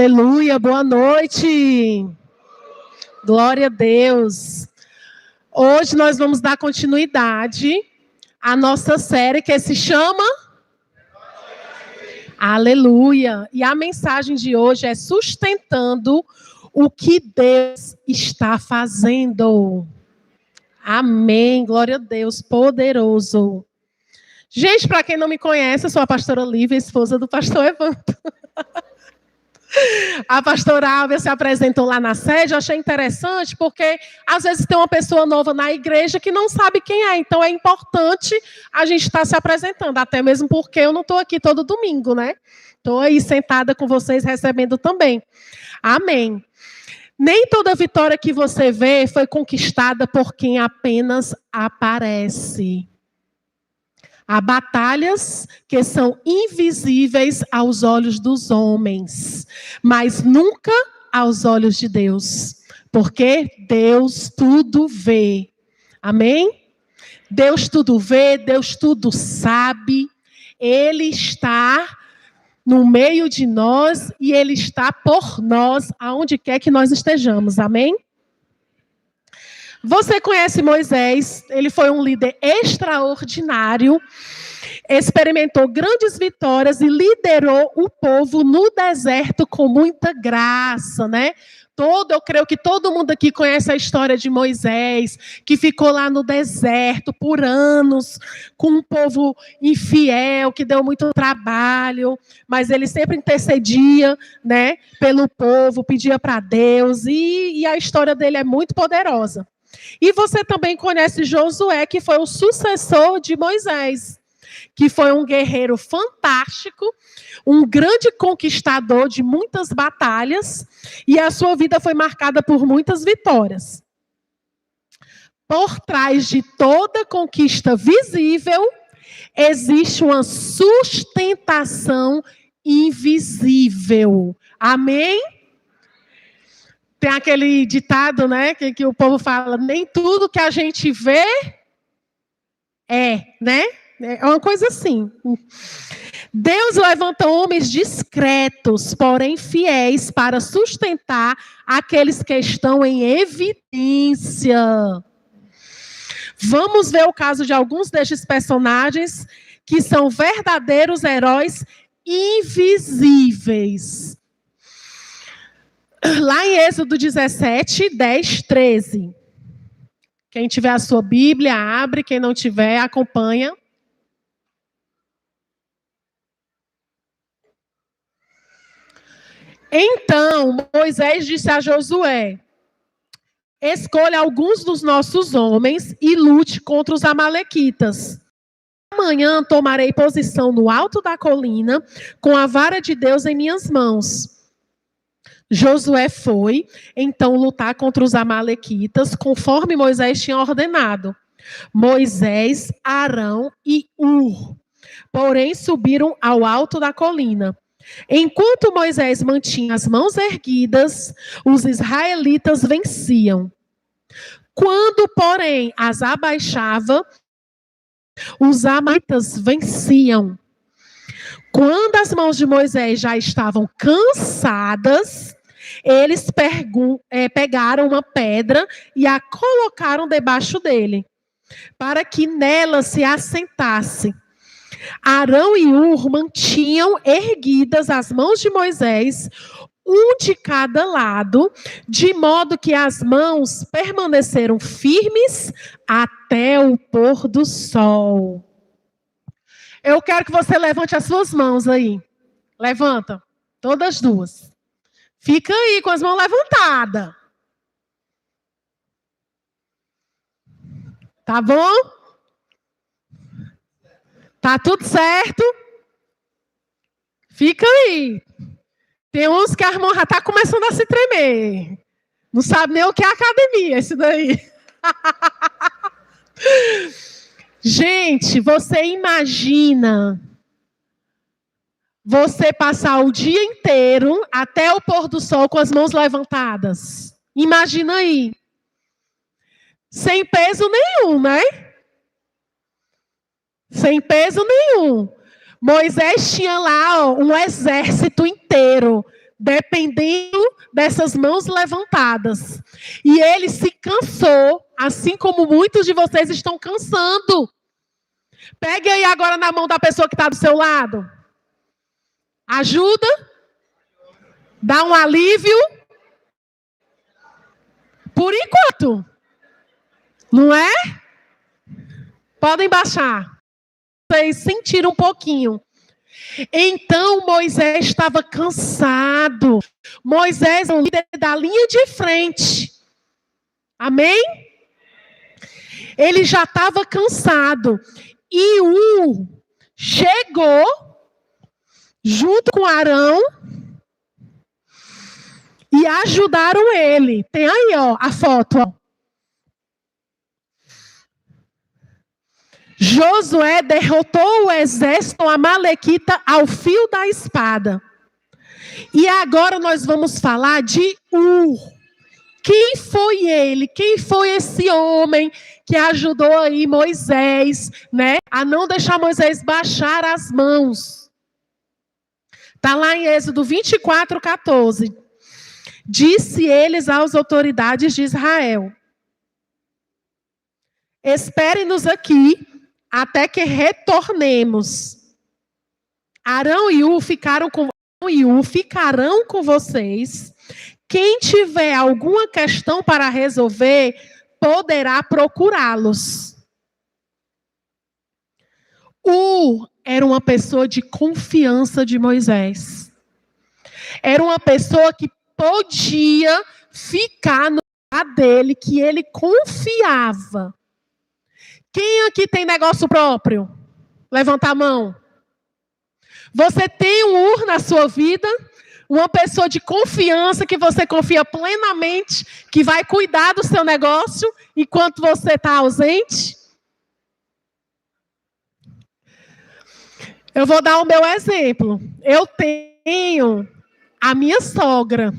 Aleluia, boa noite. Glória a Deus. Hoje nós vamos dar continuidade à nossa série que se chama Aleluia. E a mensagem de hoje é sustentando o que Deus está fazendo. Amém. Glória a Deus, poderoso. Gente, para quem não me conhece, eu sou a pastora Lívia, esposa do pastor Evandro. A pastora Álvia se apresentou lá na sede, eu achei interessante, porque às vezes tem uma pessoa nova na igreja que não sabe quem é, então é importante a gente estar se apresentando, até mesmo porque eu não estou aqui todo domingo, né? Estou aí sentada com vocês recebendo também. Amém. Nem toda vitória que você vê foi conquistada por quem apenas aparece. Há batalhas que são invisíveis aos olhos dos homens, mas nunca aos olhos de Deus, porque Deus tudo vê. Amém? Deus tudo vê, Deus tudo sabe. Ele está no meio de nós e Ele está por nós, aonde quer que nós estejamos. Amém? Você conhece Moisés, ele foi um líder extraordinário, experimentou grandes vitórias e liderou o povo no deserto com muita graça, né? Eu creio que todo mundo aqui conhece a história de Moisés, que ficou lá no deserto por anos, com um povo infiel, que deu muito trabalho, mas ele sempre intercedia, né, pelo povo, pedia para Deus, e a história dele é muito poderosa. E você também conhece Josué, que foi o sucessor de Moisés, que foi um guerreiro fantástico, um grande conquistador de muitas batalhas, e a sua vida foi marcada por muitas vitórias. Por trás de toda conquista visível, existe uma sustentação invisível. Amém? Tem aquele ditado, né, que o povo fala, nem tudo que a gente vê né? É uma coisa assim. Deus levanta homens discretos, porém fiéis, para sustentar aqueles que estão em evidência. Vamos ver o caso de alguns destes personagens que são verdadeiros heróis invisíveis. Lá em Êxodo 17, 10, 13. Quem tiver a sua Bíblia, abre. Quem não tiver, acompanha. Então, Moisés disse a Josué: escolha alguns dos nossos homens e lute contra os amalequitas. Amanhã tomarei posição no alto da colina, com a vara de Deus em minhas mãos. Josué foi, então, lutar contra os amalequitas, conforme Moisés tinha ordenado. Moisés, Arão e Hur, porém, subiram ao alto da colina. Enquanto Moisés mantinha as mãos erguidas, os israelitas venciam. Quando, porém, as abaixava, os amalequitas venciam. Quando as mãos de Moisés já estavam cansadas, eles pegaram uma pedra e a colocaram debaixo dele, para que nela se assentasse. Arão e Hur mantinham erguidas as mãos de Moisés, um de cada lado, de modo que as mãos permaneceram firmes até o pôr do sol. Eu quero que você levante as suas mãos aí. Levanta, todas duas. Fica aí com as mãos levantadas. Tá bom? Tá tudo certo? Fica aí. Tem uns que a mão já está começando a se tremer. Não sabe nem o que é academia, esse daí. Gente, você imagina você passar o dia inteiro até o pôr do sol com as mãos levantadas. Imagina aí. Sem peso nenhum, né? Sem peso nenhum. Moisés tinha lá um exército inteiro dependendo dessas mãos levantadas. E ele se cansou, assim como muitos de vocês estão cansando. Pegue aí agora na mão da pessoa que está do seu lado. Ajuda. Dá um alívio. Por enquanto. Não é? Podem baixar. Vocês sentiram um pouquinho. Então Moisés estava cansado. Moisés é o líder da linha de frente. Amém? Ele já estava cansado. E chegou junto com Arão e ajudaram ele. Tem aí, ó, a foto, ó. Josué derrotou o exército amalequita ao fio da espada. E agora nós vamos falar de Quem foi ele? Quem foi esse homem que ajudou aí Moisés, né, a não deixar Moisés baixar as mãos? Está lá em Êxodo 24, 14. Disse eles às autoridades de Israel: espere-nos aqui até que retornemos. Arão e Hu ficarão com vocês. Quem tiver alguma questão para resolver, poderá procurá-los. Era uma pessoa de confiança de Moisés. Era uma pessoa que podia ficar no lugar dele, que ele confiava. Quem aqui tem negócio próprio? Levanta a mão. Você tem um na sua vida? Uma pessoa de confiança que você confia plenamente, que vai cuidar do seu negócio enquanto você está ausente? Eu vou dar o meu exemplo. Eu tenho a minha sogra,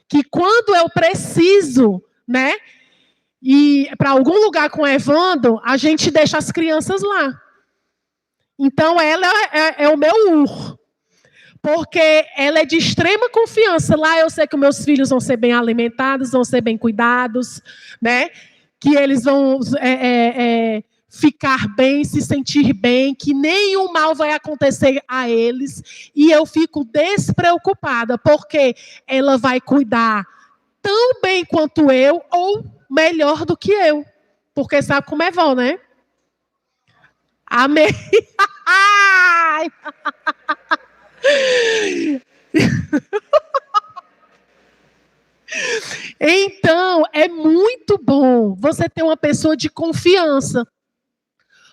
que quando eu preciso, né, ir para algum lugar com o Evandro, a gente deixa as crianças lá. Então ela é o meu porque ela é de extrema confiança. Lá eu sei que meus filhos vão ser bem alimentados, vão ser bem cuidados, né? Que eles vão ficar bem, se sentir bem, que nenhum mal vai acontecer a eles. E eu fico despreocupada, porque ela vai cuidar tão bem quanto eu, ou melhor do que eu. Porque sabe como é vó, né? Amém. Então, é muito bom você ter uma pessoa de confiança.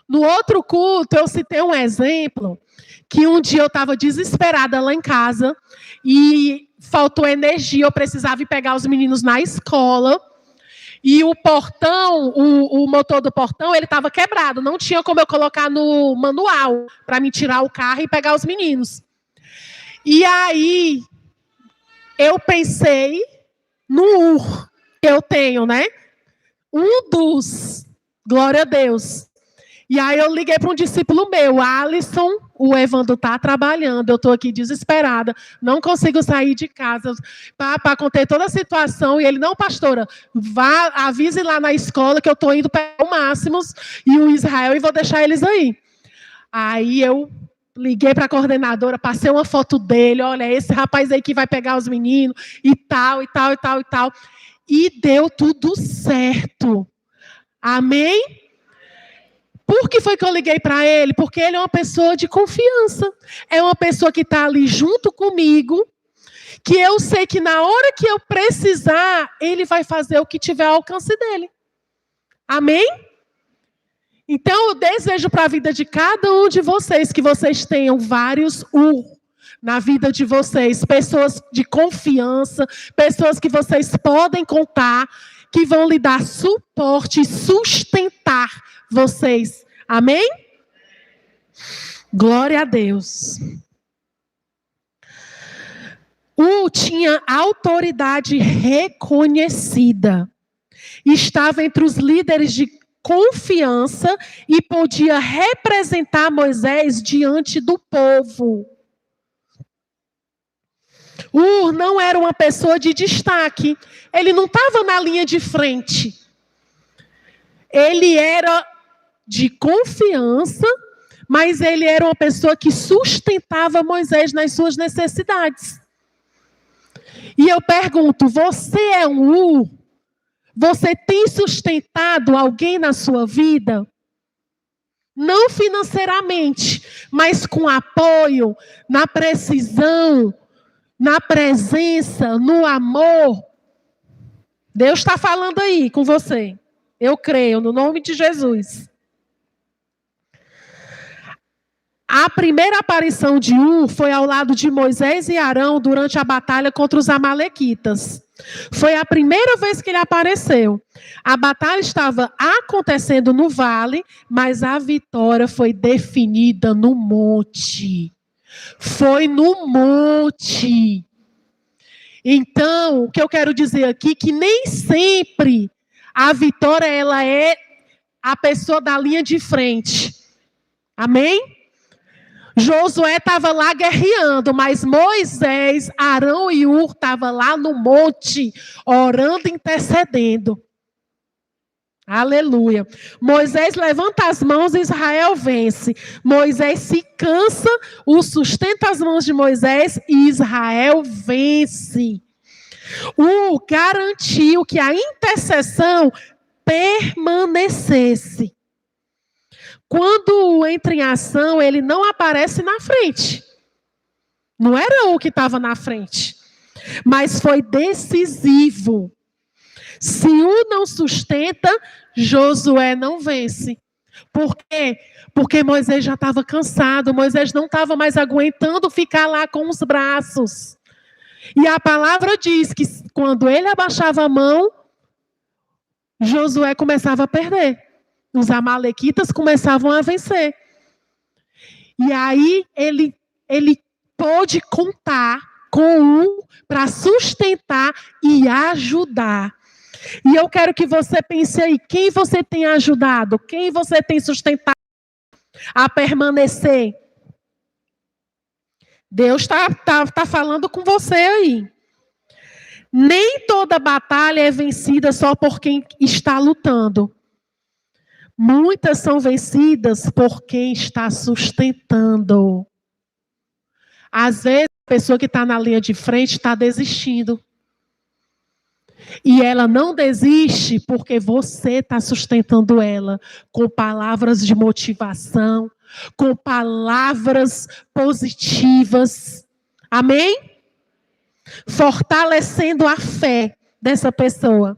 No outro culto, eu citei um exemplo, que um dia eu estava desesperada lá em casa, e faltou energia, eu precisava ir pegar os meninos na escola, e o portão, o motor do portão, ele estava quebrado, não tinha como eu colocar no manual, para me tirar o carro e pegar os meninos. E aí, eu pensei no que eu tenho, né? Glória a Deus. E aí eu liguei para um discípulo meu, Alisson, o Evandro está trabalhando, eu estou aqui desesperada, não consigo sair de casa para conter toda a situação. E ele, não, pastora, vá, avise lá na escola que eu estou indo pegar o Máximos e o Israel e vou deixar eles aí. Aí eu liguei para a coordenadora, passei uma foto dele, olha, esse rapaz aí que vai pegar os meninos, e tal, e tal, e tal, e tal. E deu tudo certo. Amém? Por que foi que eu liguei para ele? Porque ele é uma pessoa de confiança. É uma pessoa que está ali junto comigo, que eu sei que na hora que eu precisar, ele vai fazer o que tiver ao alcance dele. Amém? Então, eu desejo para a vida de cada um de vocês que vocês tenham vários na vida de vocês. Pessoas de confiança, pessoas que vocês podem contar, que vão lhe dar suporte e sustentar vocês. Amém? Glória a Deus. Tinha autoridade reconhecida. Estava entre os líderes de confiança e podia representar Moisés diante do povo. Não era uma pessoa de destaque. Ele não estava na linha de frente. Ele era de confiança, mas ele era uma pessoa que sustentava Moisés nas suas necessidades. E eu pergunto, você é um Ur? Você tem sustentado alguém na sua vida? Não financeiramente, mas com apoio, na precisão, na presença, no amor. Deus está falando aí com você. Eu creio, no nome de Jesus. A primeira aparição de Ur foi ao lado de Moisés e Arão durante a batalha contra os amalequitas. Foi a primeira vez que ele apareceu. A batalha estava acontecendo no vale, mas a vitória foi definida no monte. Foi no monte. Então, o que eu quero dizer aqui é que nem sempre a vitória ela é a pessoa da linha de frente. Amém? Josué estava lá guerreando, mas Moisés, Arão e Ur estavam lá no monte, orando, intercedendo. Aleluia. Moisés levanta as mãos e Israel vence. Moisés se cansa, sustenta as mãos de Moisés e Israel vence. Garantiu que a intercessão permanecesse. Quando entra em ação, ele não aparece na frente. Não era o que estava na frente. Mas foi decisivo. Se não sustenta, Josué não vence. Por quê? Porque Moisés já estava cansado. Moisés não estava mais aguentando ficar lá com os braços. E a palavra diz que quando ele abaixava a mão, Josué começava a perder. Os amalequitas começavam a vencer. E aí ele pôde contar com para sustentar e ajudar. E eu quero que você pense aí, quem você tem ajudado? Quem você tem sustentado a permanecer? Deus tá falando com você aí. Nem toda batalha é vencida só por quem está lutando. Muitas são vencidas por quem está sustentando. Às vezes, a pessoa que está na linha de frente está desistindo. E ela não desiste porque você está sustentando ela com palavras de motivação, com palavras positivas. Amém? Fortalecendo a fé dessa pessoa.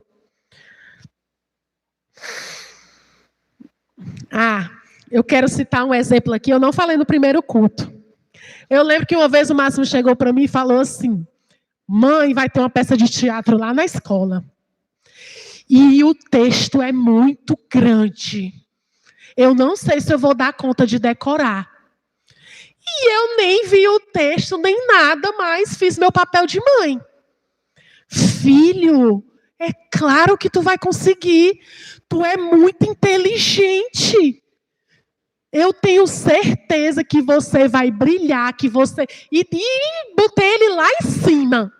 Eu quero citar um exemplo aqui. Eu não falei no primeiro culto. Eu lembro que uma vez o Máximo chegou para mim e falou assim: mãe, vai ter uma peça de teatro lá na escola. E o texto é muito grande. Eu não sei se eu vou dar conta de decorar. E eu nem vi o texto, nem nada, mas fiz meu papel de mãe. Filho, é claro que tu vai conseguir. Tu é muito inteligente. Eu tenho certeza que você vai brilhar, que você... E botei ele lá em cima.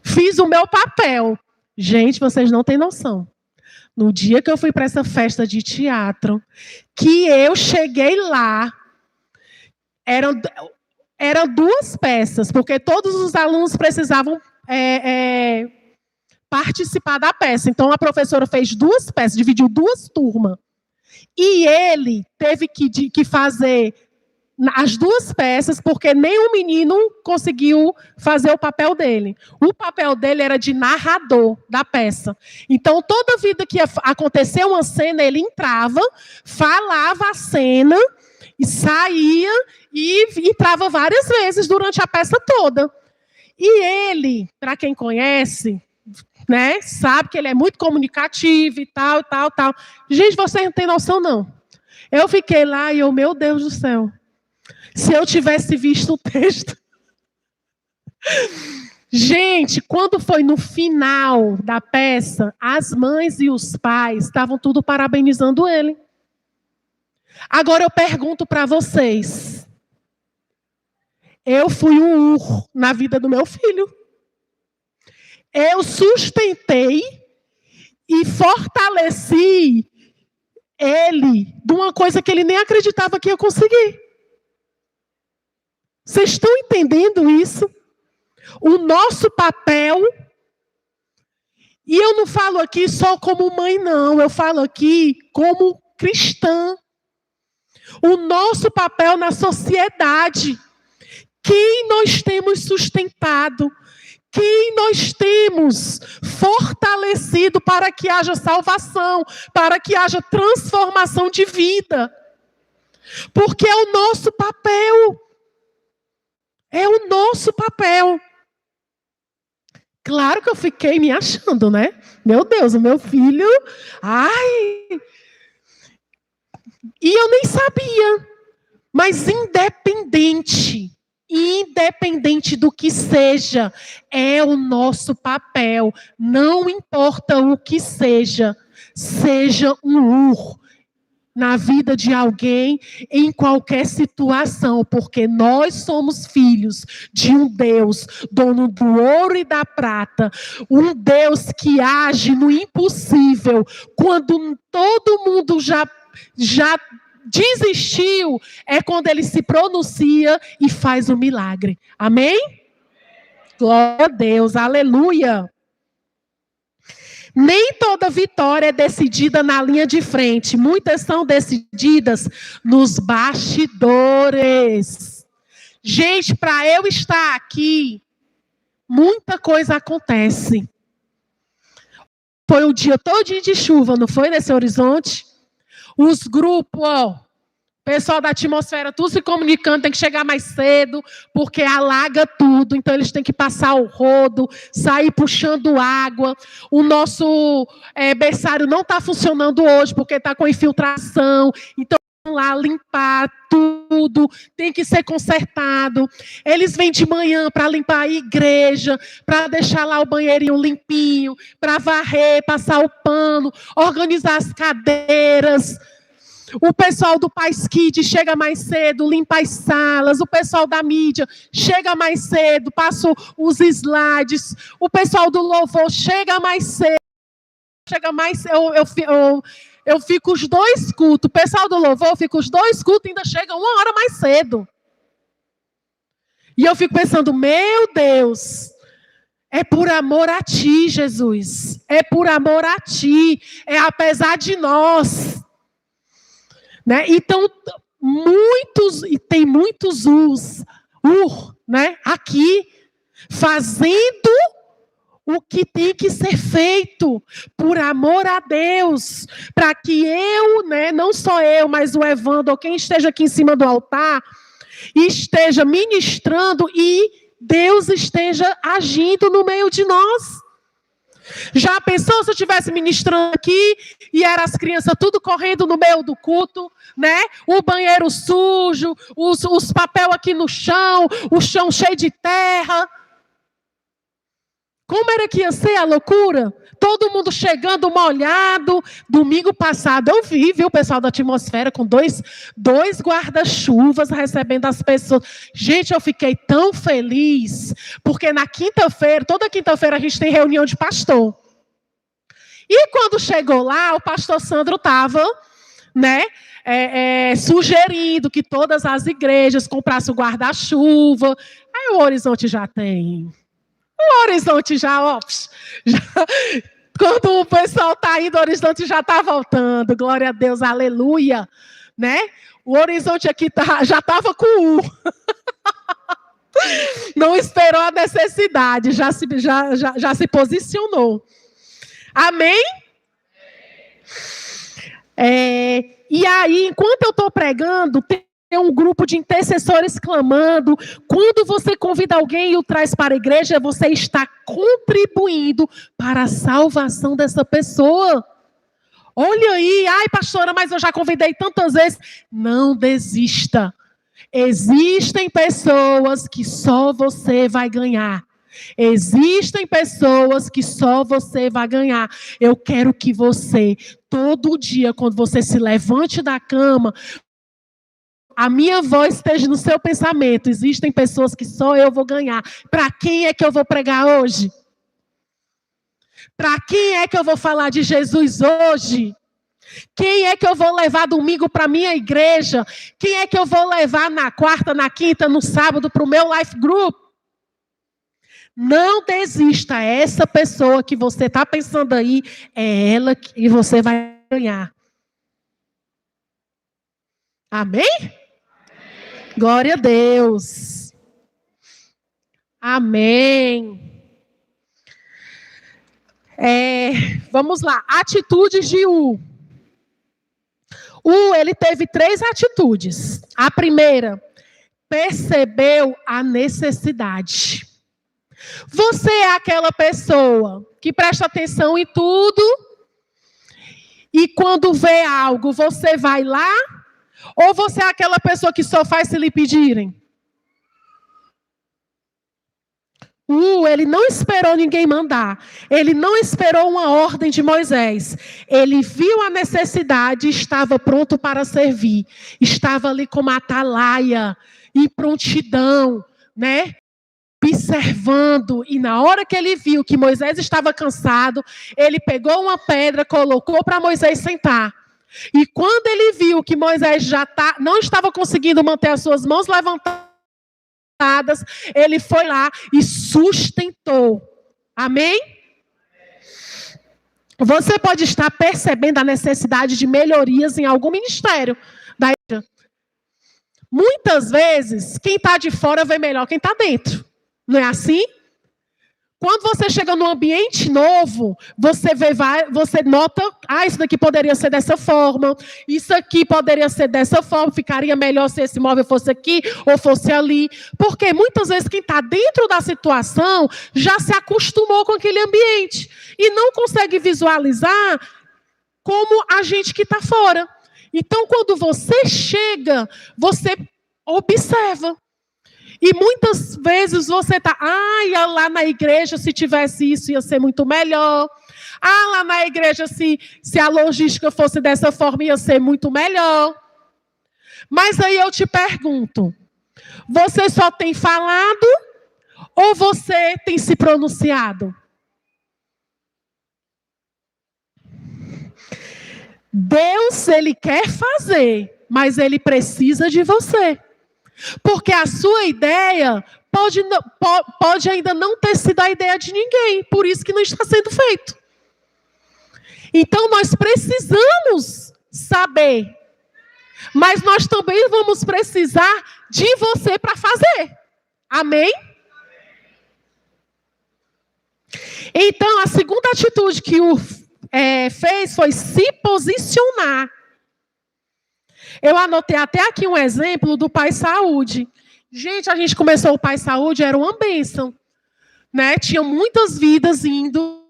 Fiz o meu papel. Gente, vocês não têm noção. No dia que eu fui para essa festa de teatro, que eu cheguei lá, eram 2 peças, porque todos os alunos precisavam participar da peça. Então, a professora fez 2 peças, dividiu 2 turmas. E ele teve que fazer as 2 peças, porque nenhum menino conseguiu fazer o papel dele. O papel dele era de narrador da peça. Então, toda vida que aconteceu uma cena, ele entrava, falava a cena, e saía, e entrava várias vezes durante a peça toda. E ele, para quem conhece, né, sabe que ele é muito comunicativo e tal. Gente, vocês não têm noção, não. Eu fiquei lá e meu Deus do céu. Se eu tivesse visto o texto. Gente, quando foi no final da peça, as mães e os pais estavam tudo parabenizando ele. Agora eu pergunto para vocês. Eu fui um urro na vida do meu filho. Eu sustentei e fortaleci ele de uma coisa que ele nem acreditava que ia conseguir. Vocês estão entendendo isso? O nosso papel, e eu não falo aqui só como mãe, não, eu falo aqui como cristã. O nosso papel na sociedade, quem nós temos sustentado, quem nós temos fortalecido para que haja salvação, para que haja transformação de vida. Porque é o nosso papel. É o nosso papel. Claro que eu fiquei me achando, né? Meu Deus, o meu filho... Ai! E eu nem sabia. Mas independente do que seja, é o nosso papel. Não importa o que seja. Seja um urro na vida de alguém, em qualquer situação, porque nós somos filhos de um Deus, dono do ouro e da prata, um Deus que age no impossível, quando todo mundo já desistiu, é quando ele se pronuncia e faz o milagre. Amém? Glória a Deus, aleluia. Nem toda vitória é decidida na linha de frente. Muitas são decididas nos bastidores. Gente, para eu estar aqui, muita coisa acontece. Foi o dia todinho de chuva, não foi, nesse horizonte? Os grupos, pessoal da atmosfera, tudo se comunicando, tem que chegar mais cedo, porque alaga tudo, então eles têm que passar o rodo, sair puxando água. O nosso berçário não está funcionando hoje, porque está com infiltração, então vão lá limpar tudo, tem que ser consertado. Eles vêm de manhã para limpar a igreja, para deixar lá o banheirinho limpinho, para varrer, passar o pano, organizar as cadeiras. O pessoal do Pais Kids chega mais cedo, limpa as salas. O pessoal da mídia chega mais cedo, passa os slides. O pessoal do louvor chega mais cedo. Eu fico os 2 cultos. O pessoal do louvor fica os 2 cultos e ainda chega 1 hora mais cedo. E eu fico pensando, meu Deus, é por amor a ti, Jesus. É por amor a ti. É apesar de nós. Né? Então, tem muitos né, aqui, fazendo o que tem que ser feito, por amor a Deus, para que eu, né, não só eu, mas o Evandro, ou quem esteja aqui em cima do altar, esteja ministrando e Deus esteja agindo no meio de nós. Já pensou se eu estivesse ministrando aqui e eram as crianças tudo correndo no meio do culto, né? O banheiro sujo, os papel aqui no chão, o chão cheio de terra. Como era que ia ser a loucura? Todo mundo chegando molhado. Domingo passado eu vi, viu, o pessoal da atmosfera com dois guarda-chuvas recebendo as pessoas. Gente, eu fiquei tão feliz, porque na quinta-feira, toda quinta-feira a gente tem reunião de pastor. E quando chegou lá, o pastor Sandro estava, né, sugerindo que todas as igrejas comprassem o guarda-chuva. Aí o Horizonte já tem... O Horizonte quando o pessoal está indo, o Horizonte já está voltando. Glória a Deus, aleluia. Né? O Horizonte aqui já estava com Não esperou a necessidade, já se posicionou. Amém? E aí, enquanto eu estou pregando, tem um grupo de intercessores clamando. Quando você convida alguém e o traz para a igreja, você está contribuindo para a salvação dessa pessoa. Olha aí, ai pastora, mas eu já convidei tantas vezes. Não desista. Existem pessoas que só você vai ganhar. Existem pessoas que só você vai ganhar. Eu quero que você, todo dia, quando você se levante da cama, a minha voz esteja no seu pensamento. Existem pessoas que só eu vou ganhar. Para quem é que eu vou pregar hoje? Para quem é que eu vou falar de Jesus hoje? Quem é que eu vou levar domingo para a minha igreja? Quem é que eu vou levar na quarta, na quinta, no sábado para o meu life group? Não desista. Essa pessoa que você está pensando aí, é ela que você vai ganhar. Amém? Glória a Deus. Amém. Vamos lá. Atitudes de U. Ele teve 3 atitudes. A primeira, percebeu a necessidade. Você é aquela pessoa que presta atenção em tudo e quando vê algo, você vai lá? Ou você é aquela pessoa que só faz se lhe pedirem? Ele não esperou ninguém mandar. Ele não esperou uma ordem de Moisés. Ele viu a necessidade e estava pronto para servir. Estava ali como atalaia, em prontidão, né? Observando. E na hora que ele viu que Moisés estava cansado, ele pegou uma pedra, colocou para Moisés sentar. E quando ele viu que Moisés não estava conseguindo manter as suas mãos levantadas, ele foi lá e sustentou. Amém? Você pode estar percebendo a necessidade de melhorias em algum ministério da igreja. Muitas vezes, quem está de fora vê melhor quem está dentro. Não é assim? Quando você chega num ambiente novo, você nota, isso daqui poderia ser dessa forma, isso aqui poderia ser dessa forma, ficaria melhor se esse móvel fosse aqui ou fosse ali. Porque muitas vezes quem está dentro da situação já se acostumou com aquele ambiente e não consegue visualizar como a gente que está fora. Então, quando você chega, você observa. E muitas vezes você está, lá na igreja, se tivesse isso, ia ser muito melhor. Lá na igreja, se a logística fosse dessa forma, ia ser muito melhor. Mas aí eu te pergunto, você só tem falado ou você tem se pronunciado? Deus, Ele quer fazer, mas Ele precisa de você. Porque a sua ideia pode ainda não ter sido a ideia de ninguém. Por isso que não está sendo feito. Então nós precisamos saber. Mas nós também vamos precisar de você para fazer. Amém? Então a segunda atitude que o fez foi se posicionar. Eu anotei até aqui um exemplo do Pai Saúde. Gente, a gente começou o Pai Saúde, era uma bênção. Né? Tinha muitas vidas indo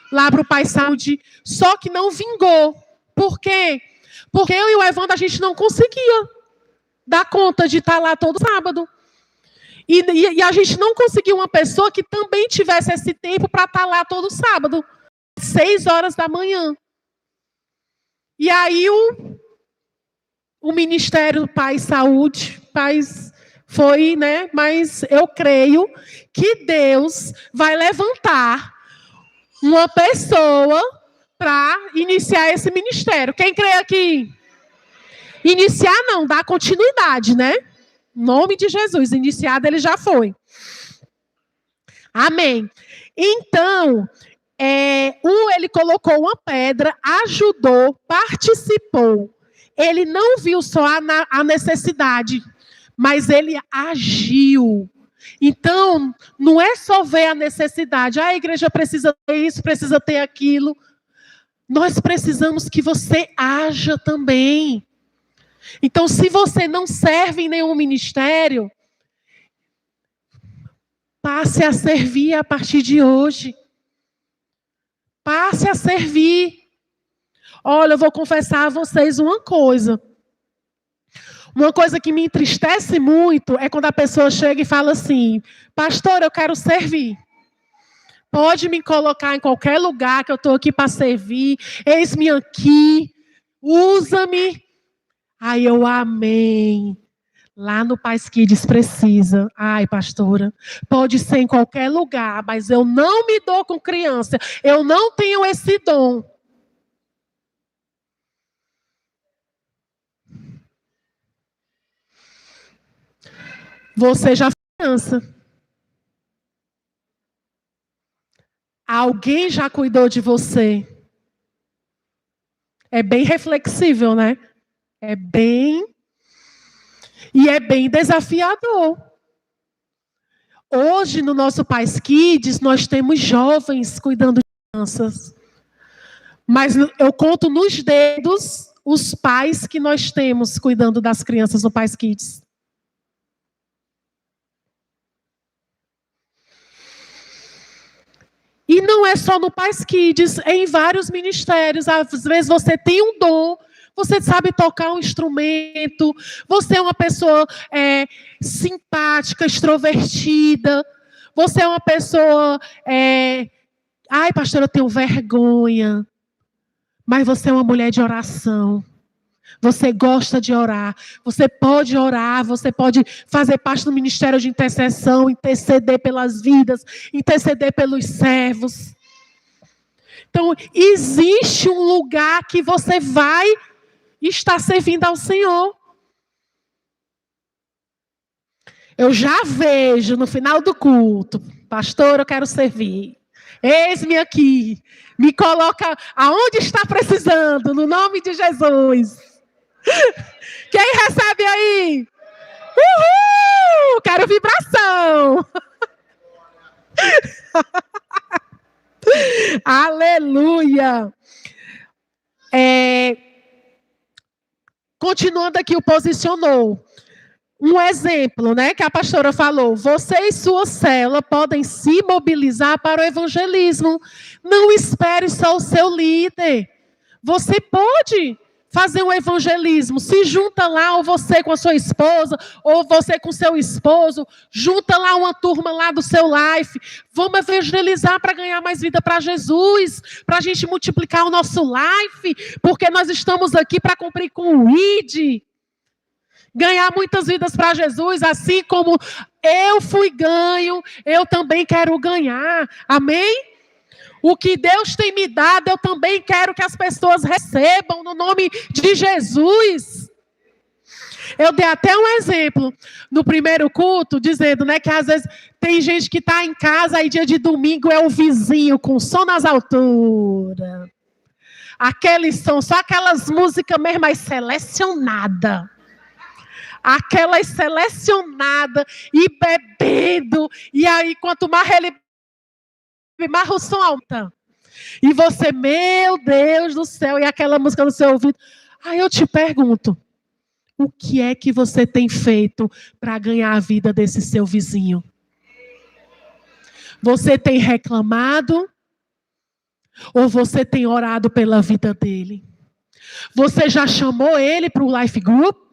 lá para o Pai Saúde, só que não vingou. Por quê? Porque eu e o Evandro, a gente não conseguia dar conta de estar lá todo sábado. E a gente não conseguiu uma pessoa que também tivesse esse tempo para estar lá todo sábado. 6h da manhã. E aí o Ministério do Pai Saúde, foi, né? Mas eu creio que Deus vai levantar uma pessoa para iniciar esse ministério. Quem crê aqui? Iniciar não, dar continuidade, né? Em nome de Jesus, iniciado ele já foi. Amém. Então, ele colocou uma pedra, ajudou, participou. Ele não viu só a necessidade, mas ele agiu. Então, não é só ver a necessidade. A igreja precisa ter isso, precisa ter aquilo. Nós precisamos que você haja também. Então, se você não serve em nenhum ministério, passe a servir a partir de hoje. Passe a servir. Olha, eu vou confessar a vocês uma coisa. Uma coisa que me entristece muito é quando a pessoa chega e fala assim: pastor, eu quero servir. Pode me colocar em qualquer lugar que eu estou aqui para servir. Eis-me aqui. Usa-me. Aí eu, amém. Lá no Paz Kids precisa. Ai, pastora, pode ser em qualquer lugar, mas eu não me dou com criança. Eu não tenho esse dom. Você já foi criança. Alguém já cuidou de você. É bem reflexível, né? É bem... E é bem desafiador. Hoje, no nosso Paz Kids, nós temos jovens cuidando de crianças. Mas eu conto nos dedos os pais que nós temos cuidando das crianças no Paz Kids. E não é só no Paz Kids, é em vários ministérios. Às vezes você tem um dom, você sabe tocar um instrumento, você é uma pessoa simpática, extrovertida, você é uma pessoa... Ai, pastor, eu tenho vergonha. Mas você é uma mulher de oração. Você gosta de orar. Você pode orar, você pode fazer parte do ministério de intercessão, interceder pelas vidas, interceder pelos servos. Então, existe um lugar que você vai estar servindo ao Senhor. Eu já vejo no final do culto, pastor, eu quero servir. Eis-me aqui. Me coloca aonde está precisando, no nome de Jesus. Quem recebe aí? Uhul! Quero vibração. Aleluia. Continuando aqui, o posicionou. Um exemplo, né, que a pastora falou. Você e sua célula podem se mobilizar para o evangelismo. Não espere só o seu líder. Você pode fazer um evangelismo. Se junta lá, ou você com a sua esposa, ou você com o seu esposo. Junta lá uma turma lá do seu life. Vamos evangelizar para ganhar mais vida para Jesus. Para a gente multiplicar o nosso life. Porque nós estamos aqui para cumprir com o ID. Ganhar muitas vidas para Jesus, assim como eu fui ganho, eu também quero ganhar. Amém? O que Deus tem me dado, eu também quero que as pessoas recebam no nome de Jesus. Eu dei até um exemplo no primeiro culto, dizendo, né, que às vezes tem gente que está em casa e dia de domingo é o vizinho com som nas alturas. Aqueles são só aquelas músicas mesmo mais selecionadas. Aquelas selecionadas e bebendo. E aí, quanto mais ele bebe, mais o som alta. E você, meu Deus do céu, e aquela música no seu ouvido. Aí eu te pergunto, o que é que você tem feito para ganhar a vida desse seu vizinho? Você tem reclamado? Ou você tem orado pela vida dele? Você já chamou ele para o Life Group?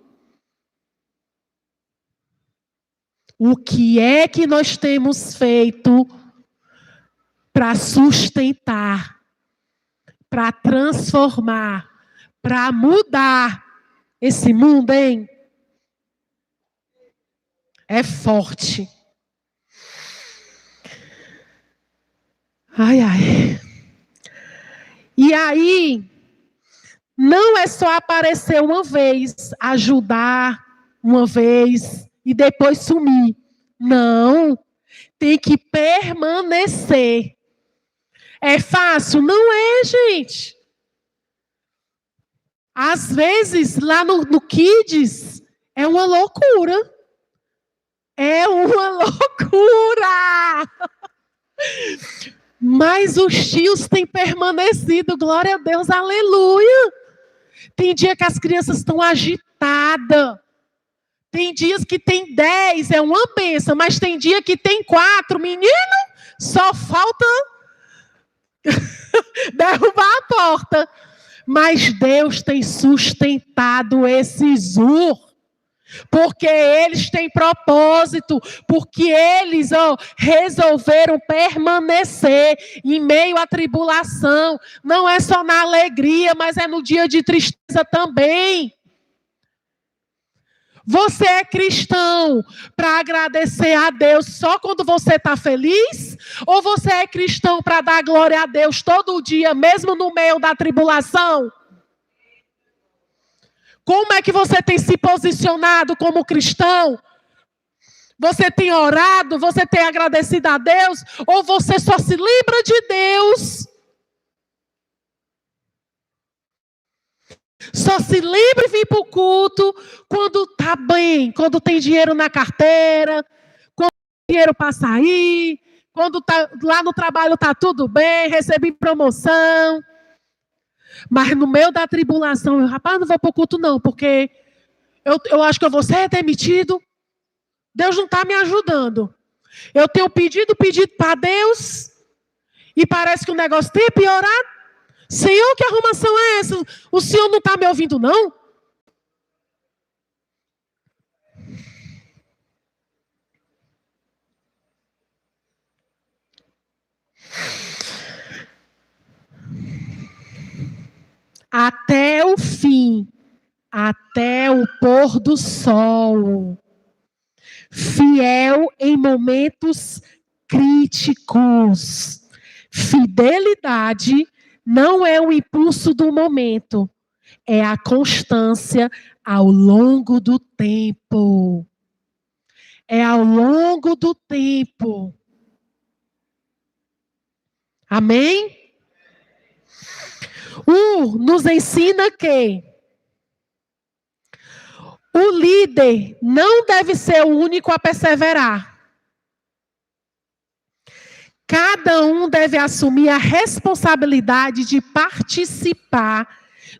O que é que nós temos feito para sustentar, para transformar, para mudar esse mundo, hein? É forte. Ai, ai. E aí, não é só aparecer uma vez, ajudar uma vez e depois sumir. Não. Tem que permanecer. É fácil? Não é, gente. Às vezes, lá no Kids, é uma loucura. É uma loucura. Mas os tios têm permanecido, glória a Deus, aleluia. Tem dia que as crianças estão agitadas. Tem dias que tem 10, é uma bênção, mas tem dia que tem 4. Menino, só falta derrubar a porta. Mas Deus tem sustentado esse Zur. Porque eles têm propósito, porque eles resolveram permanecer em meio à tribulação. Não é só na alegria, mas é no dia de tristeza também. Você é cristão para agradecer a Deus só quando você está feliz? Ou você é cristão para dar glória a Deus todo dia, mesmo no meio da tribulação? Como é que você tem se posicionado como cristão? Você tem orado? Você tem agradecido a Deus? Ou você só se lembra de Deus? Só se lembra e vir para o culto quando está bem, quando tem dinheiro na carteira, quando tem dinheiro para sair, quando tá, lá no trabalho está tudo bem, recebi promoção. Mas no meio da tribulação, rapaz, não vou para o culto não, porque eu acho que eu vou ser demitido. Deus não está me ajudando. Eu tenho pedido para Deus e parece que o negócio tem piorado. Senhor, que arrumação é essa? O Senhor não está me ouvindo, não? Até o fim, até o pôr do sol. Fiel em momentos críticos. Fidelidade não é o impulso do momento, é a constância ao longo do tempo. É ao longo do tempo. Amém? Nos ensina que o líder não deve ser o único a perseverar. Cada um deve assumir a responsabilidade de participar,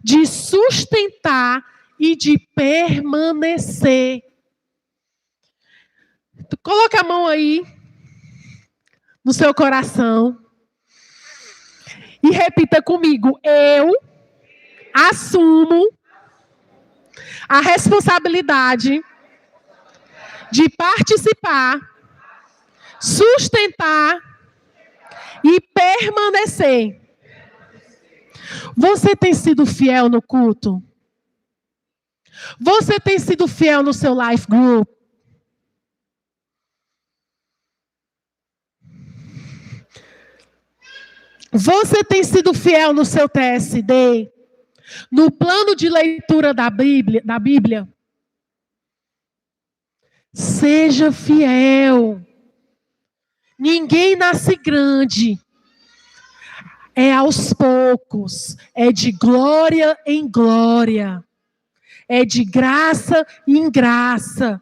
de sustentar e de permanecer. Coloca a mão aí no seu coração e repita comigo: eu assumo a responsabilidade de participar, sustentar e permanecer. Você tem sido fiel no culto? Você tem sido fiel no seu life group? Você tem sido fiel no seu TSD? No plano de leitura da Bíblia? Seja fiel. Ninguém nasce grande. É aos poucos. É de glória em glória. É de graça em graça.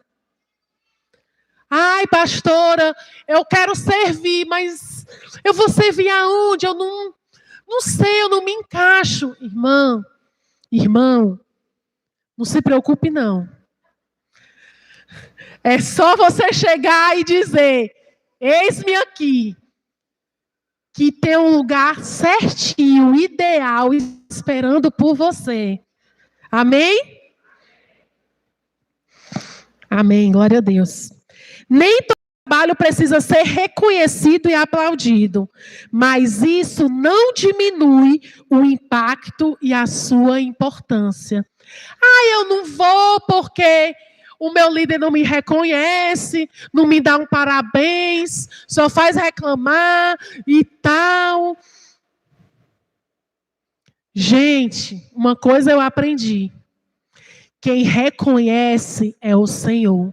Ai, pastora, eu quero servir, mas eu vou servir aonde? Eu não sei, eu não me encaixo. Irmão, não se preocupe não. É só você chegar e dizer: eis-me aqui, que tem um lugar certinho, ideal, esperando por você. Amém? Amém, glória a Deus. Nem todo trabalho precisa ser reconhecido e aplaudido, mas isso não diminui o impacto e a sua importância. Eu não vou porque o meu líder não me reconhece, não me dá um parabéns, só faz reclamar e tal. Gente, uma coisa eu aprendi. Quem reconhece é o Senhor.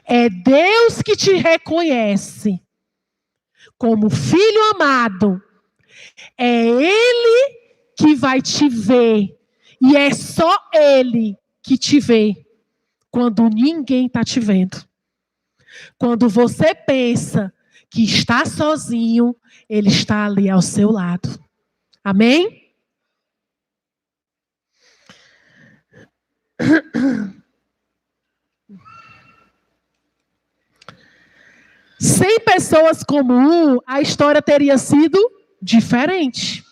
É Deus que te reconhece como filho amado. É Ele que vai te ver. E é só Ele que te vê quando ninguém está te vendo. Quando você pensa que está sozinho, Ele está ali ao seu lado. Amém? Sem pessoas como a história teria sido diferente.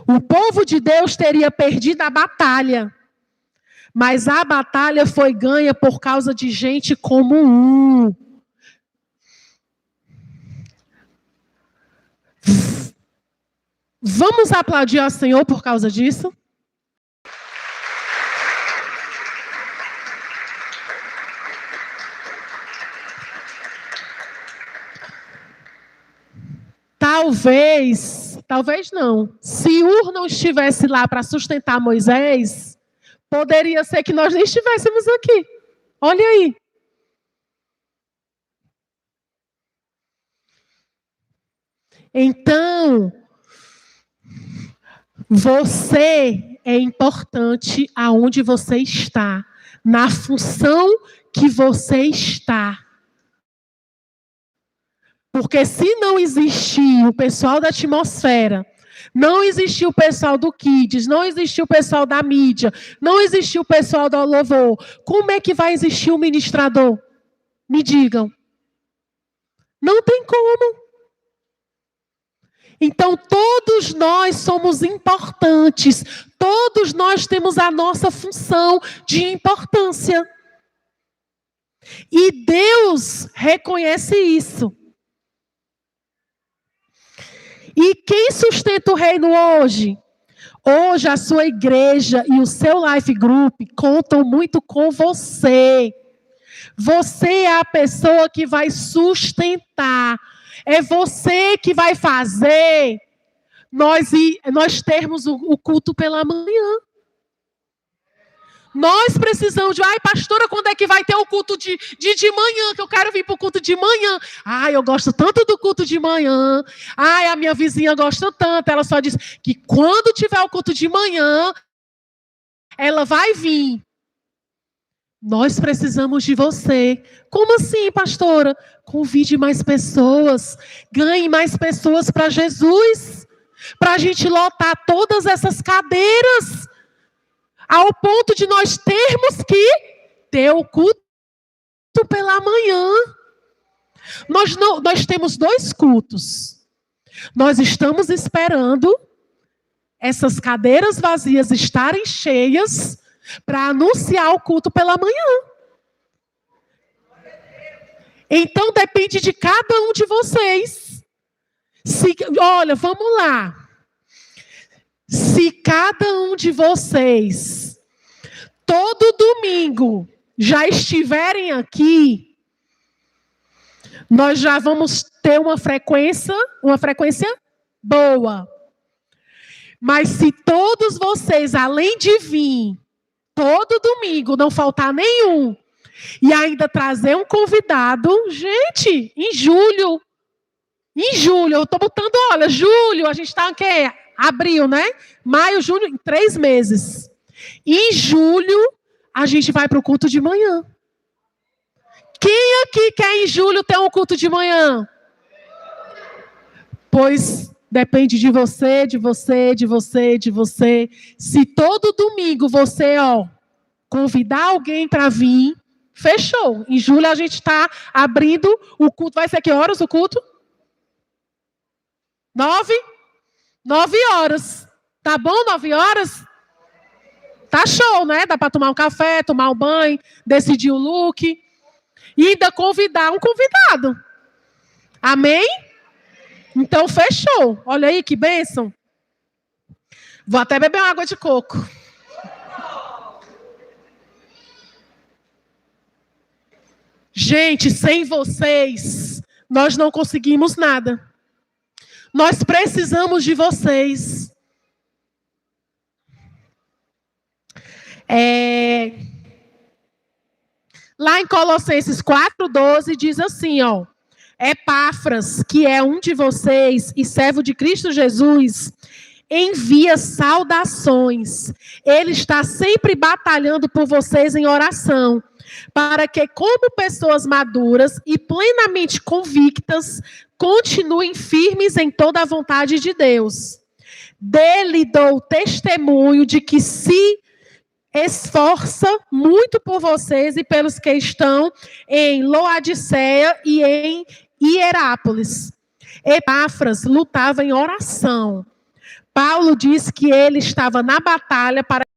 O povo de Deus teria perdido a batalha. Mas a batalha foi ganha por causa de gente como Vamos aplaudir ao Senhor por causa disso? talvez não, se Ur não estivesse lá para sustentar Moisés, poderia ser que nós nem estivéssemos aqui. Olha aí. Então, você é importante aonde você está, na função que você está. Porque se não existir o pessoal da atmosfera, não existir o pessoal do Kids, não existir o pessoal da mídia, não existir o pessoal do louvor, como é que vai existir o ministrador? Me digam. Não tem como. Então, todos nós somos importantes. Todos nós temos a nossa função de importância. E Deus reconhece isso. E quem sustenta o reino hoje? Hoje a sua igreja e o seu life group contam muito com você. Você é a pessoa que vai sustentar. É você que vai fazer nós termos o culto pela manhã. Nós precisamos de... Ai, pastora, quando é que vai ter o culto de manhã? Que eu quero vir para o culto de manhã. Ai, eu gosto tanto do culto de manhã. Ai, a minha vizinha gosta tanto. Ela só diz que quando tiver o culto de manhã, ela vai vir. Nós precisamos de você. Como assim, pastora? Convide mais pessoas. Ganhe mais pessoas para Jesus. Para a gente lotar todas essas cadeiras. Ao ponto de nós termos que ter o culto pela manhã. Nós temos 2 cultos. Nós estamos esperando essas cadeiras vazias estarem cheias para anunciar o culto pela manhã. Então depende de cada um de vocês. Olha, vamos lá. Se cada um de vocês, todo domingo, já estiverem aqui, nós já vamos ter uma frequência boa. Mas se todos vocês, além de vir, todo domingo, não faltar nenhum, e ainda trazer um convidado, gente, em julho, eu estou botando, olha, julho, a gente está em quê? Abril, né? Maio, junho, em 3 meses. Em julho, a gente vai para o culto de manhã. Quem aqui quer em julho ter um culto de manhã? Pois depende de você, de você, de você, de você. Se todo domingo você, convidar alguém para vir, fechou. Em julho a gente está abrindo o culto. Vai ser que horas o culto? 9 horas. Tá bom, 9 horas? Tá show, né? Dá para tomar um café, tomar um banho, decidir o look. E ainda convidar um convidado. Amém? Então, fechou. Olha aí que bênção. Vou até beber uma água de coco. Gente, sem vocês, nós não conseguimos nada. Nós precisamos de vocês. Lá em Colossenses 4:12 diz assim, Epáfras, que é um de vocês e servo de Cristo Jesus, envia saudações. Ele está sempre batalhando por vocês em oração, para que, como pessoas maduras e plenamente convictas, continuem firmes em toda a vontade de Deus. Dele dou testemunho de que se esforça muito por vocês e pelos que estão em Laodiceia e em Hierápolis. Epáfras lutava em oração. Paulo diz que ele estava na batalha para que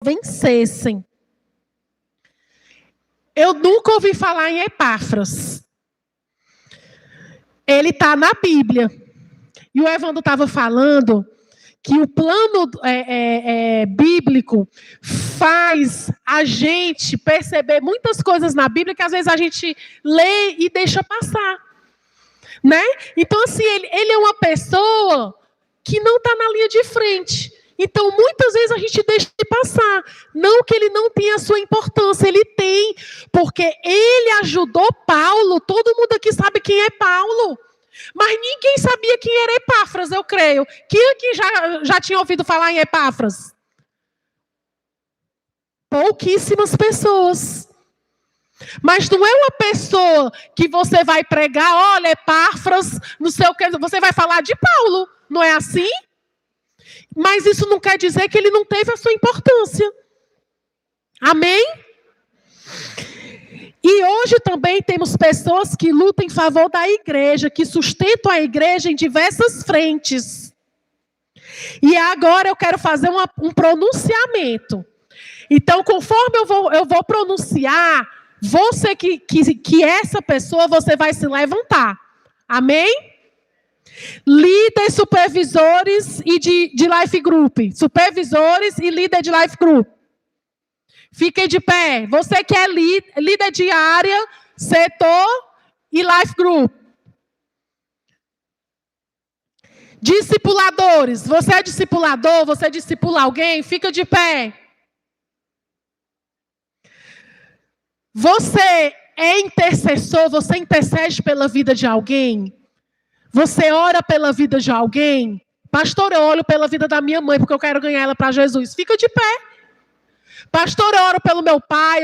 vencessem. Eu nunca ouvi falar em Epáfras. Ele está na Bíblia. E o Evandro estava falando que o plano bíblico faz a gente perceber muitas coisas na Bíblia que às vezes a gente lê e deixa passar. né? Então, assim, ele é uma pessoa que não está na linha de frente. Então, muitas vezes a gente deixa de passar. Não que ele não tenha a sua importância, ele tem. Porque ele ajudou Paulo. Todo mundo aqui sabe quem é Paulo. Mas ninguém sabia quem era Epáfras, eu creio. Quem aqui já tinha ouvido falar em Epáfras? Pouquíssimas pessoas. Mas não é uma pessoa que você vai pregar, olha, Epáfras, não sei o que, você vai falar de Paulo. Não é assim? Mas isso não quer dizer que ele não teve a sua importância. Amém? E hoje também temos pessoas que lutam em favor da igreja, que sustentam a igreja em diversas frentes. E agora eu quero fazer um pronunciamento. Então, conforme eu vou pronunciar, você que essa pessoa, você vai se levantar. Amém? Líderes, supervisores e de life group. Supervisores e líder de life group. Fiquem de pé. Você que é líder de área, setor e life group. Discipuladores. Você é discipulador, você discipula alguém, fica de pé. Você é intercessor, você intercede pela vida de alguém? Você ora pela vida de alguém? Pastor, eu oro pela vida da minha mãe, porque eu quero ganhar ela para Jesus. Fica de pé. Pastor, eu oro pelo meu pai,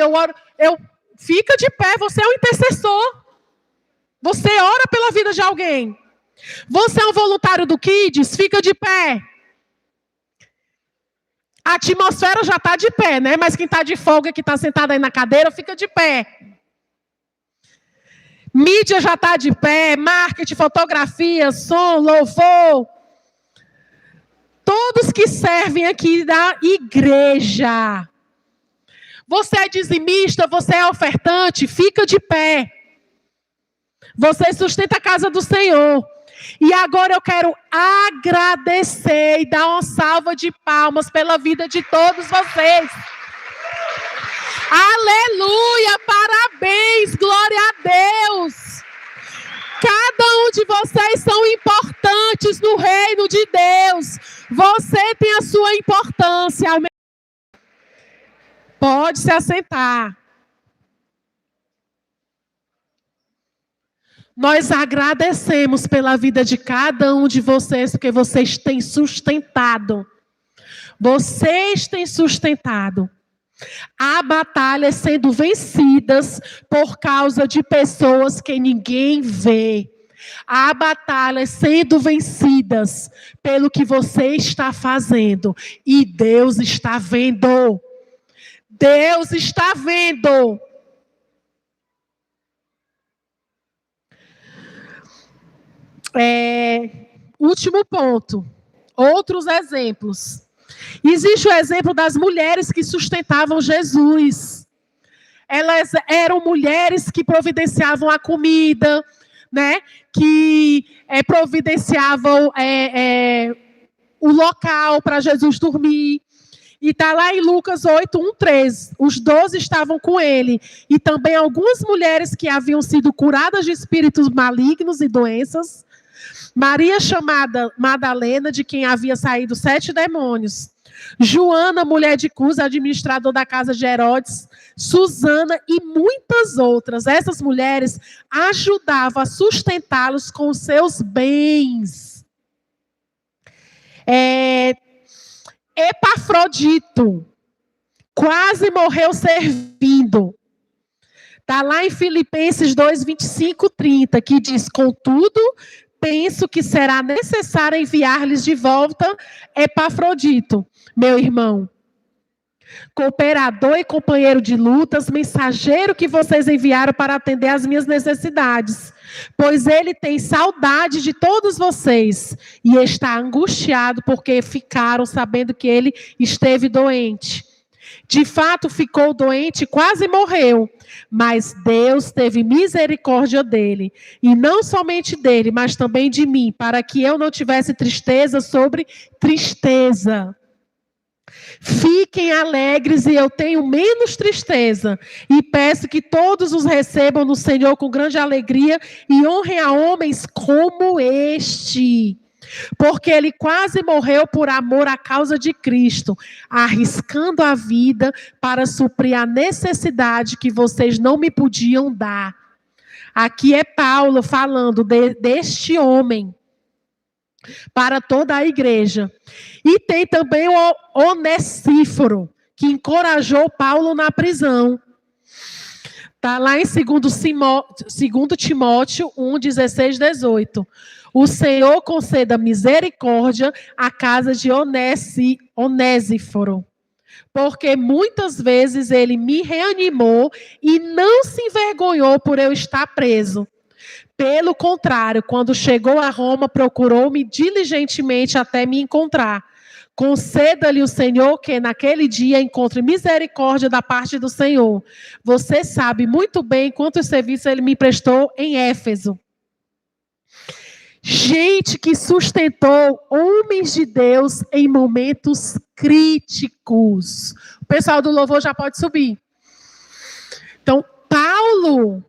fica de pé, você é um intercessor. Você ora pela vida de alguém. Você é um voluntário do Kids? Fica de pé. A atmosfera já está de pé, né? Mas quem está de folga, que está sentado aí na cadeira, fica de pé. Mídia já está de pé, marketing, fotografia, som, louvor. Todos que servem aqui da igreja. Você é dizimista, você é ofertante, fica de pé. Você sustenta a casa do Senhor. E agora eu quero agradecer e dar uma salva de palmas pela vida de todos vocês. Aleluia, parabéns, glória a Deus. Cada um de vocês são importantes no reino de Deus. Você tem a sua importância. Amém? Pode se assentar. Nós agradecemos pela vida de cada um de vocês, porque vocês têm sustentado. Vocês têm sustentado. Há batalhas sendo vencidas por causa de pessoas que ninguém vê. Há batalhas sendo vencidas pelo que você está fazendo. E Deus está vendo. Deus está vendo. Último ponto. Outros exemplos. Existe o exemplo das mulheres que sustentavam Jesus. Elas eram mulheres que providenciavam a comida, né? Que providenciavam o local para Jesus dormir. E está lá em Lucas 8, 1, 3. Os 12 estavam com ele. E também algumas mulheres que haviam sido curadas de espíritos malignos e doenças. Maria, chamada Madalena, de quem havia saído 7 demônios. Joana, mulher de Cusa, administrador da casa de Herodes. Susana e muitas outras. Essas mulheres ajudavam a sustentá-los com os seus bens. Epafrodito quase morreu servindo. Está lá em Filipenses 2, 25, 30, que diz: contudo, penso que será necessário enviar-lhes de volta Epafrodito, meu irmão, cooperador e companheiro de lutas, mensageiro que vocês enviaram para atender às minhas necessidades, pois ele tem saudade de todos vocês e está angustiado porque ficaram sabendo que ele esteve doente. De fato, ficou doente e quase morreu, mas Deus teve misericórdia dele, e não somente dele, mas também de mim, para que eu não tivesse tristeza sobre tristeza. Fiquem alegres e eu tenho menos tristeza. E peço que todos os recebam no Senhor com grande alegria e honrem a homens como este. Porque ele quase morreu por amor à causa de Cristo, arriscando a vida para suprir a necessidade que vocês não me podiam dar. Aqui é Paulo falando deste homem para toda a igreja. E tem também o Onesíforo, que encorajou Paulo na prisão. Está lá em 2 Timóteo 1, 16, 18. O Senhor conceda misericórdia à casa de Onésiforo, porque muitas vezes ele me reanimou e não se envergonhou por eu estar preso. Pelo contrário, quando chegou a Roma, procurou-me diligentemente até me encontrar. Conceda-lhe o Senhor que naquele dia encontre misericórdia da parte do Senhor. Você sabe muito bem quantos serviços ele me prestou em Éfeso. Gente que sustentou homens de Deus em momentos críticos. O pessoal do louvor já pode subir. Então, Paulo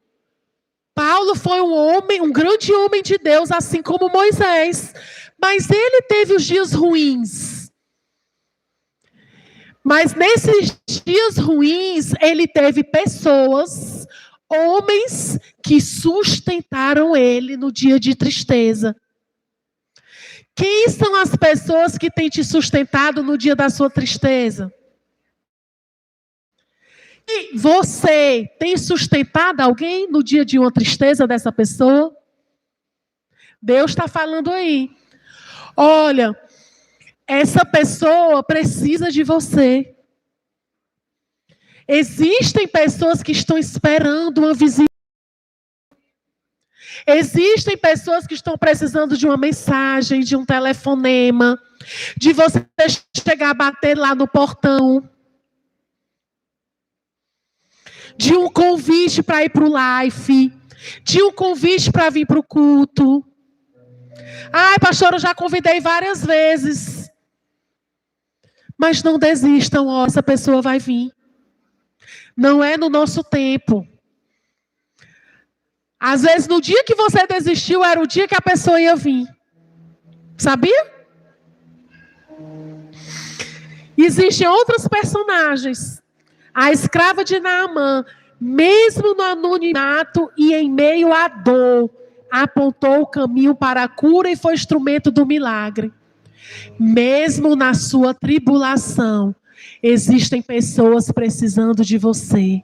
foi um grande homem de Deus, assim como Moisés. Mas ele teve os dias ruins. Mas nesses dias ruins, ele teve pessoas, homens que sustentaram ele no dia de tristeza. Quem são as pessoas que têm te sustentado no dia da sua tristeza? E você tem sustentado alguém no dia de uma tristeza dessa pessoa? Deus está falando aí. Olha, essa pessoa precisa de você. Existem pessoas que estão esperando uma visita. Existem pessoas que estão precisando de uma mensagem, de um telefonema, de você chegar a bater lá no portão, de um convite para ir para o live, de um convite para vir para o culto. Ai, pastor, eu já convidei várias vezes. Mas não desistam, ó, essa pessoa vai vir. Não é no nosso tempo. Às vezes, no dia que você desistiu, era o dia que a pessoa ia vir. Sabia? Existem outros personagens. A escrava de Naamã, mesmo no anonimato e em meio à dor, apontou o caminho para a cura e foi instrumento do milagre. Mesmo na sua tribulação, existem pessoas precisando de você.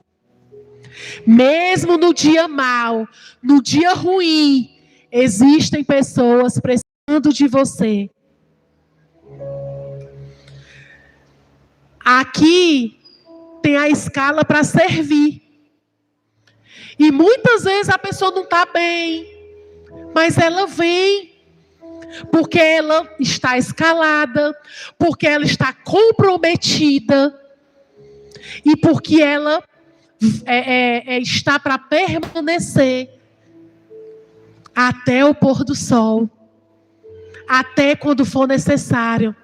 Mesmo no dia mau, no dia ruim, existem pessoas precisando de você. Aqui tem a escala para servir. E muitas vezes a pessoa não está bem, mas ela vem porque ela está escalada, porque ela está comprometida e porque ela está para permanecer até o pôr do sol, até quando for necessário.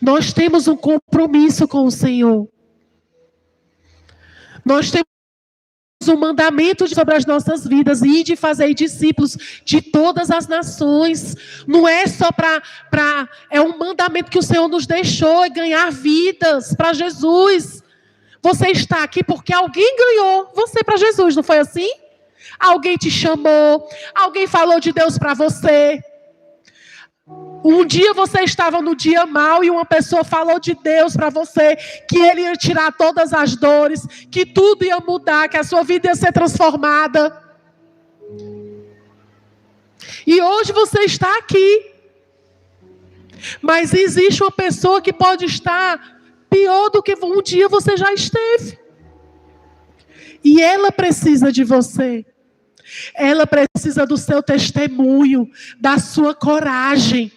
Nós temos um compromisso com o Senhor. Nós temos um mandamento sobre as nossas vidas e de fazer discípulos de todas as nações. Não é só é um mandamento que o Senhor nos deixou, é ganhar vidas para Jesus. Você está aqui porque alguém ganhou você para Jesus, não foi assim? Alguém te chamou, alguém falou de Deus para você. Um dia você estava no dia mau e uma pessoa falou de Deus para você, que Ele ia tirar todas as dores, que tudo ia mudar, que a sua vida ia ser transformada. E hoje você está aqui. Mas existe uma pessoa que pode estar pior do que um dia você já esteve. E ela precisa de você. Ela precisa do seu testemunho, da sua coragem.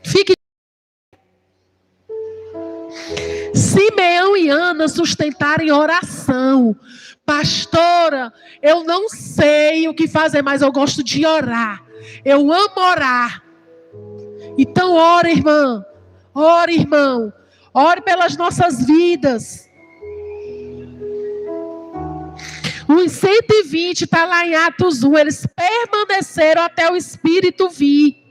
Fique. Simeão e Ana sustentarem oração. Pastora, eu não sei o que fazer, mas eu gosto de orar. Eu amo orar. Então ore, irmã. Ore, irmão. Ore pelas nossas vidas. Os 120 está lá em Atos 1. Eles permaneceram até o Espírito vir.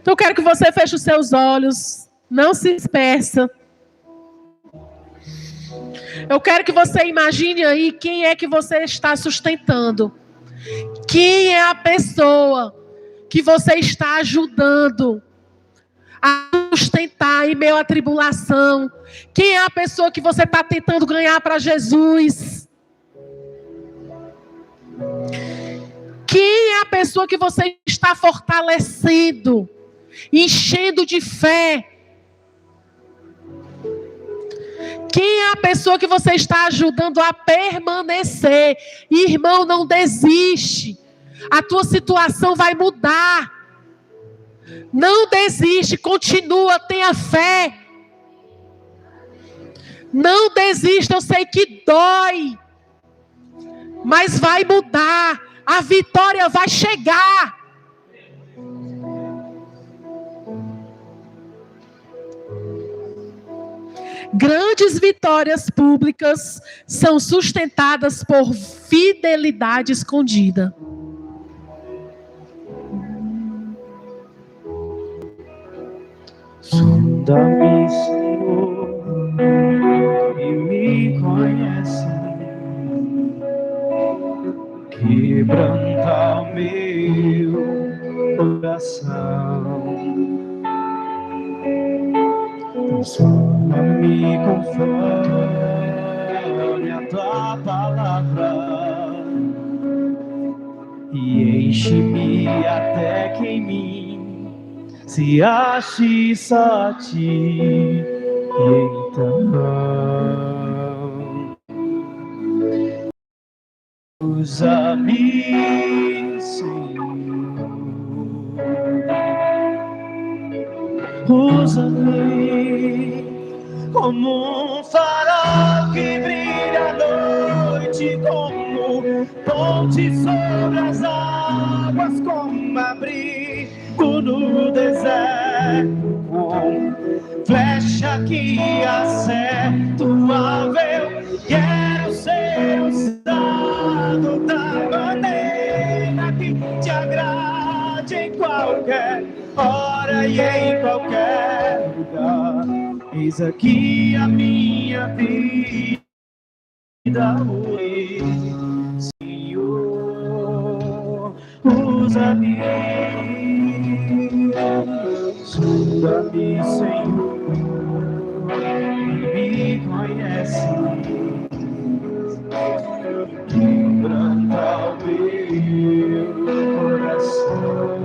Então eu quero que você feche os seus olhos. Não se dispersa. Eu quero que você imagine aí quem é que você está sustentando. Quem é a pessoa que você está ajudando a sustentar em meio à tribulação? Quem é a pessoa que você está tentando ganhar para Jesus? Quem é a pessoa que você está fortalecendo, enchendo de fé? Quem é a pessoa que você está ajudando a permanecer? Irmão, não desiste. A tua situação vai mudar. Não desiste, continua, tenha fé. Não desista, eu sei que dói. Mas vai mudar. A vitória vai chegar. Grandes vitórias públicas são sustentadas por fidelidade escondida. Sonda-me, Senhor, e me conhece. Quebranta o meu coração. Transforma-me conforme a tua palavra e enche-me até que em mim se ache só a ti. Então usa-me, Senhor, usa-me como um farol que brilha à noite, como ponte sobre as águas, como abrigo no deserto, como flecha que acerta o alvo. Eu quero ser usado da maneira que te agrade em qualquer hora e em qualquer lugar. Eis aqui a minha vida, Senhor, usa-me, sonda-me, Senhor, e me conhece, quebranta o meu coração.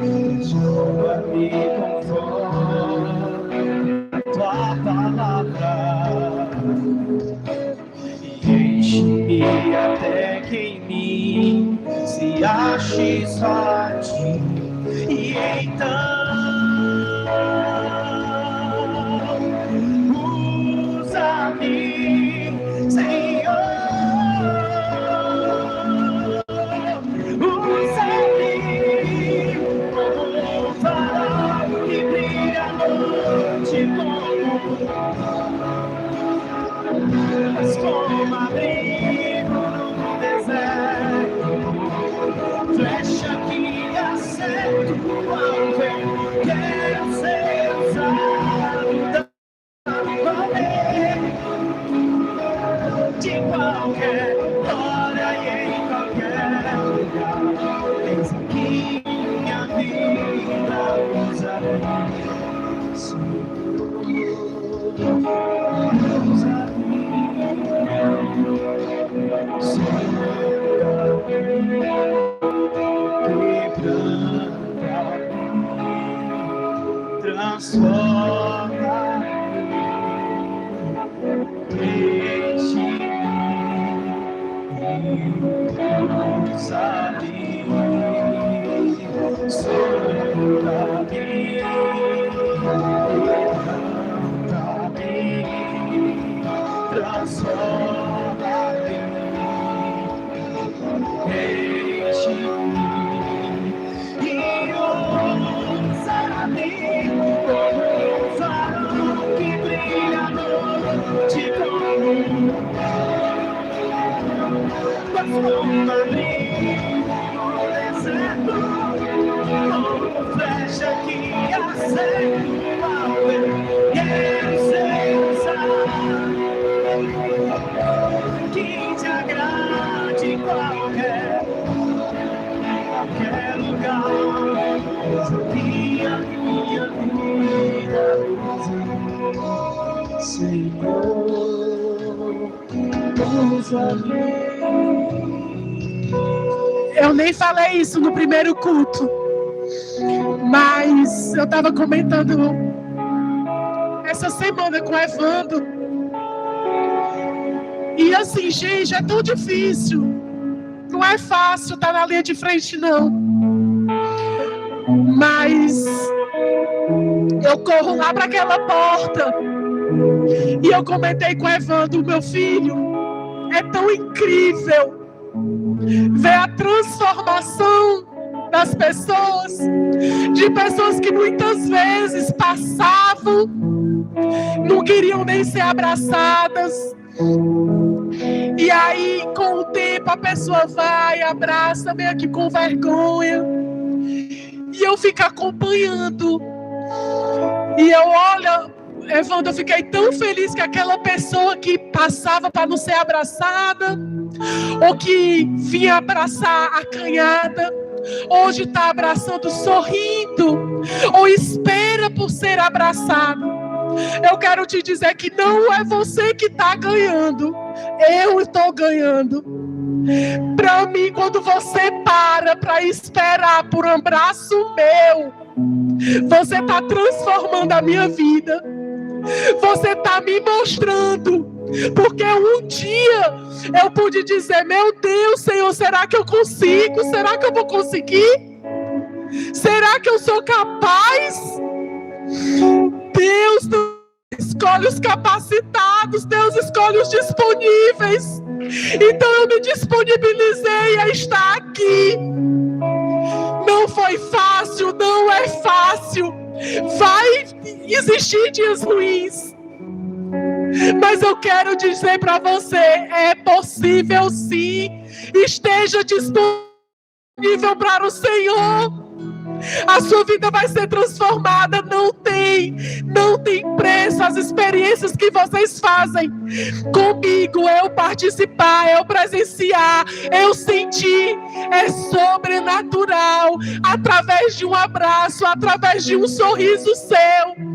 Transforma-me conforme a tua palavra e enche-me até que em mim se ache só a ti. E então usa-me, Senhor. Mas como abrigo no deserto, flecha que acerta o alvo, quero ser usado da maneira de qualquer hora e em qualquer lugar. Eis aqui minha vida, usa-me, Senhor. Transforma, enche-me, usa-me, sonda-me, transforma-me, águas vão abrir no deserto, como flecha que acerta o alvo. Quero ser usado, que te agrade em qualquer lugar. Minha vida, Senhor, usa bem. Eu nem falei isso no primeiro culto, mas eu estava comentando essa semana com o Evandro. E assim, gente, é tão difícil. Não é fácil estar na linha de frente, não. Mas eu corro lá para aquela porta e eu comentei com o Evandro, meu filho, é tão incrível ver a transformação das pessoas, de pessoas que muitas vezes passavam, não queriam nem ser abraçadas. E aí, com o tempo, a pessoa vai, abraça, meio que com vergonha. E eu fico acompanhando. E eu olho, Evandro, eu fiquei tão feliz que aquela pessoa que passava para não ser abraçada, ou que vinha abraçar acanhada, hoje está abraçando, sorrindo, ou espera por ser abraçado. Eu quero te dizer que não é você que está ganhando, eu estou ganhando. Para mim, quando você para esperar por um abraço meu, você está transformando a minha vida. Você está me mostrando. Porque um dia eu pude dizer, meu Deus, Senhor, será que eu consigo? Será que eu vou conseguir? Será que eu sou capaz? Deus não escolhe os capacitados, Deus escolhe os disponíveis. Então eu me disponibilizei a estar aqui. Não foi fácil, não é fácil. Vai existir dias ruins. Mas eu quero dizer para você, é possível sim. Esteja disponível para o Senhor. A sua vida vai ser transformada. Não tem preço as experiências que vocês fazem comigo. Eu participar, eu presenciar, eu sentir. É sobrenatural. Através de um abraço, através de um sorriso seu.